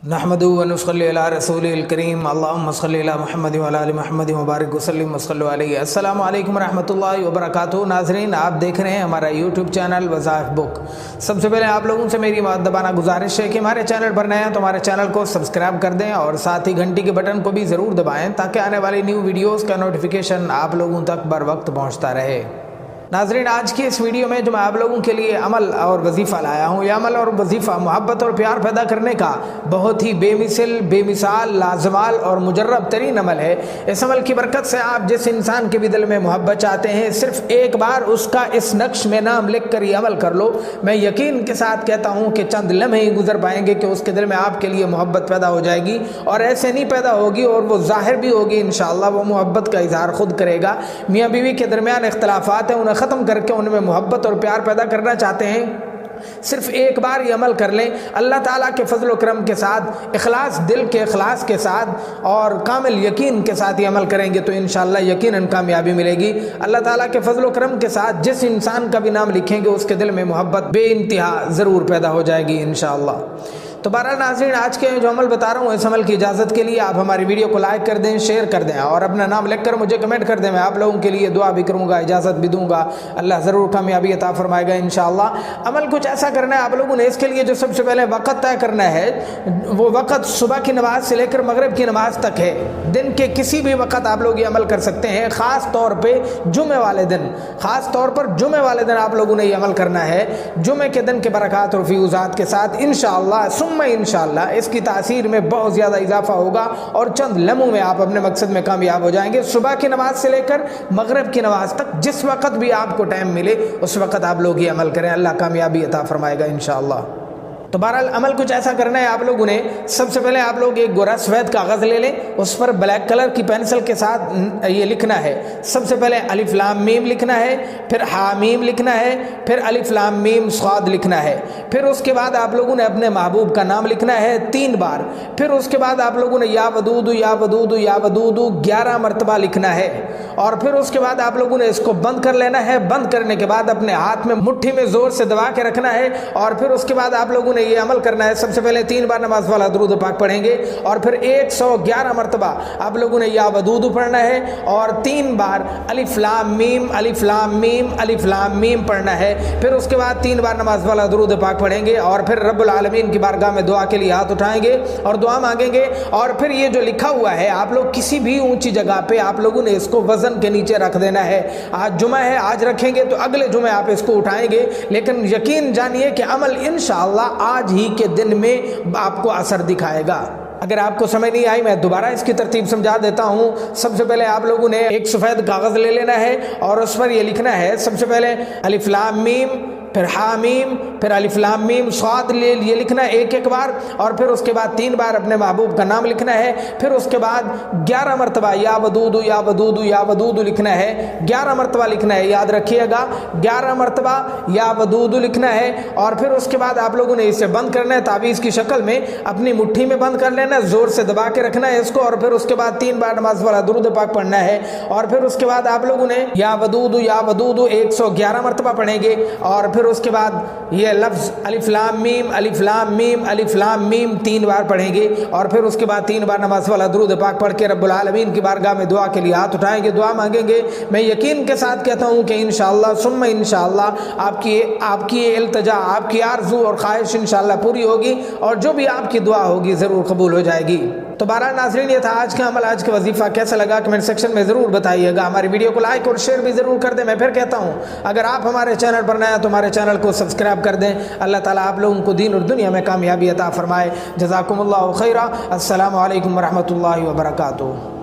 नहमदुहु व नुसल्ली अला रसूलिल करीम अल्लाहुम्मा सल्लि अला मुहम्मद व अला आलि मुहम्मद व बारिक वसल्लिम व सल्लु अलैहि। अस्सलामु अलैकुम व रहमतुल्लाहि व बरकातुहू। नाज़रीन, आप देख रहे हैं हमारा यूट्यूब चैनल वज़ाइफ बुक। सबसे पहले आप लोगों से मेरी मुअद्दबाना गुजारिश है कि हमारे चैनल पर नए हैं तो हमारे चैनल को सब्सक्राइब कर दें और साथ ही घंटी के बटन को भी ज़रूर दबाएँ ताकि आने वाली न्यू वीडियोज़ का नोटिफिकेशन आप लोगों तक बर वक्त पहुँचता रहे। नाज़रीन, आज की इस वीडियो में जो मैं आप लोगों के लिए अमल और वजीफ़ा लाया हूँ, यह अमल और वजीफ़ा मोहब्बत और प्यार पैदा करने का बहुत ही बेमिसल, बेमिसाल, लाजवाल और मुजर्रब तरीन अमल है। इस अमल की बरकत से आप जिस इंसान के भी दिल में मोहब्बत चाहते हैं, सिर्फ एक बार उसका इस नक्श में नाम लिख कर ये अमल कर लो। मैं यकीन के साथ कहता हूँ कि चंद लम्हे ही गुजर पाएंगे कि उसके दिल में आपके लिए मोहब्बत पैदा हो जाएगी, और ऐसे नहीं पैदा होगी और वो ज़ाहिर भी होगी। इंशाअल्लाह वो मोहब्बत का इजहार खुद करेगा। मियाँ बीवी के दरमियान इख्तलाफात हैं, उन्हें ख़त्म करके उनमें मोहब्बत और प्यार पैदा करना चाहते हैं, सिर्फ एक बार ये अमल कर लें। अल्लाह ताला के फजल व करम के साथ, इखलास, दिल के इखलास के साथ और कामिल यकीन के साथ ये अमल करेंगे तो इंशाअल्लाह यकीनन कामयाबी मिलेगी। अल्लाह ताला के फजल व करम के साथ जिस इंसान का भी नाम लिखेंगे उसके दिल में मोहब्बत बेइंतहा ज़रूर पैदा हो जाएगी इंशाअल्लाह। तो बहरहाल नाज़रीन, आज के जो अमल बता रहा हूँ, इस अमल की इजाज़त के लिए आप हमारी वीडियो को लाइक कर दें, शेयर कर दें और अपना नाम लिख कर मुझे कमेंट कर दें। मैं आप लोगों के लिए दुआ भी करूँगा, इजाज़त भी दूँगा। अल्लाह ज़रूर कामयाबी अता फरमाएगा इंशाअल्लाह। अमल कुछ ऐसा करना है आप लोगों ने, इसके लिए जो सबसे पहले वक़्त तय करना है, वो वक़्त सुबह की नमाज से लेकर मगरिब की नमाज तक है। दिन के किसी भी वक़्त आप लोग ये अमल कर सकते हैं। ख़ास तौर पर जुमे वाले दिन, ख़ास तौर पर जुमे वाले दिन आप लोगों ने ये अमल करना है। जुमे के दिन के बरक़ात और फ़यूज़ात के साथ इंशाअल्लाह इंशाअल्लाह इसकी तासीर में बहुत ज़्यादा इजाफा होगा और चंद लम्हों में आप अपने मकसद में कामयाब हो जाएंगे। सुबह की नमाज से लेकर मगरिब की नमाज तक जिस वक़्त भी आपको टाइम मिले उस वक़्त आप लोग ये अमल करें, अल्लाह कामयाबी अता फरमाएगा इंशाअल्लाह। तो बहरहाल अमल कुछ ऐसा करना है आप लोगों ने। सबसे पहले आप लोग एक गोरा सफ़ेद कागज़ ले लें, उस पर ब्लैक कलर की पेंसिल के साथ ये लिखना है। सबसे पहले अलिफ लाम मीम लिखना है, फिर हा मीम लिखना है, फिर अलिफ लाम मीम स्वाद लिखना है। फिर उसके बाद आप लोगों ने अपने महबूब का नाम लिखना है 3 बार। फिर उसके बाद आप लोगों ने या वदूदु या वदूदु या वदूदु 11 मरतबा लिखना है। और फिर उसके बाद आप लोगों ने इसको बंद कर लेना है। बंद करने के बाद अपने हाथ में मुट्ठी में ज़ोर से दबा के रखना है। और फिर उसके बाद आप लोगों ने ये अमल करना है। सबसे पहले 3 बार नमाज वाला दुरूद पाक पढ़ेंगे और फिर 111 मरतबा आप लोगों ने या वदूदु पढ़ना है और 3 बार अलिफ लाम मीम अलिफ लाम मीम अलिफ लाम मीम पढ़ना है। फिर उसके बाद 3 बार नमाज वाला दुरूद पाक पढ़ेंगे और फिर रब्बुल आलमीन की बारगाह में दुआ के लिए हाथ उठाएंगे और दुआ मांगेंगे। और फिर ये जो लिखा हुआ है आप लोग किसी भी ऊंची जगह पे आप लोगों ने इसको वजन के नीचे रख देना है। आज जुमा है, आज रखेंगे तो अगले जुमे आप इसको उठाएंगे, लेकिन यकीन जानिए कि अमल इंशाअल्लाह आज ही के दिन में आपको असर दिखाएगा। अगर आपको समझ नहीं आई, मैं दोबारा इसकी तरतीब समझा देता हूँ। सबसे पहले आप लोगों ने एक सफ़ेद कागज़ ले लेना है और उस पर यह लिखना है। सबसे पहले अलिफ लाम मीम, फिर हामीम, फिर अलिफ लाम मीम स्वाद ये लिखना है एक बार। और फिर उसके बाद 3 बार अपने महबूब का नाम लिखना है। फिर उसके बाद 11 मरतबा या वदूदु या वदूदु या वदूदु लिखना है। 11 मरतबा लिखना है, याद रखिएगा, 11 मरतबा या वदूदु लिखना है। और फिर उसके बाद आप लोगों ने इसे बंद करना है, तावीज़ की शक्ल में अपनी मुट्ठी में बंद कर लेना है, ज़ोर से दबा के रखना है इसको। और फिर उसके बाद 3 बार नमाज वाला दुरूद पाक पढ़ना है। और फिर उसके बाद आप लोगों ने या वदूदु 111 मरतबा पढ़ेंगे। और फिर उसके बाद ये लफ्ज़ अलिफ लाम मीम अलिफ लाम मीम अलिफ लाम मीम 3 बार पढ़ेंगे। और फिर उसके बाद 3 बार नमाज वाला दुरूद पाक पढ़ के रब्बुल आलमीन की बारगाह में दुआ के लिए हाथ उठाएंगे, दुआ मांगेंगे। मैं यकीन के साथ कहता हूँ कि इंशाअल्लाह सुम्मा इंशाअल्लाह आपकी ये इल्तिजा, आपकी आरज़ू और ख्वाहिश इंशाअल्लाह पूरी होगी और जो भी आपकी दुआ होगी ज़रूर कबूल हो जाएगी। तो बहरहाल नाज़रीन, ये था आज का अमल, आज का वजीफ़ा। कैसा लगा कमेंट सेक्शन में ज़रूर बताइएगा। हमारी वीडियो को लाइक और शेयर भी ज़रूर कर दें। मैं फिर कहता हूँ, अगर आप हमारे चैनल पर नए हैं तो हमारे चैनल को सब्सक्राइब कर दें। अल्लाह ताला आप लोगों को दीन और दुनिया में कामयाबी अता फरमाए। जज़ाकुमुल्लाहु खैरा। अस्सलामु अलैकुम व रहमतुल्लाहि व बरकातुहू।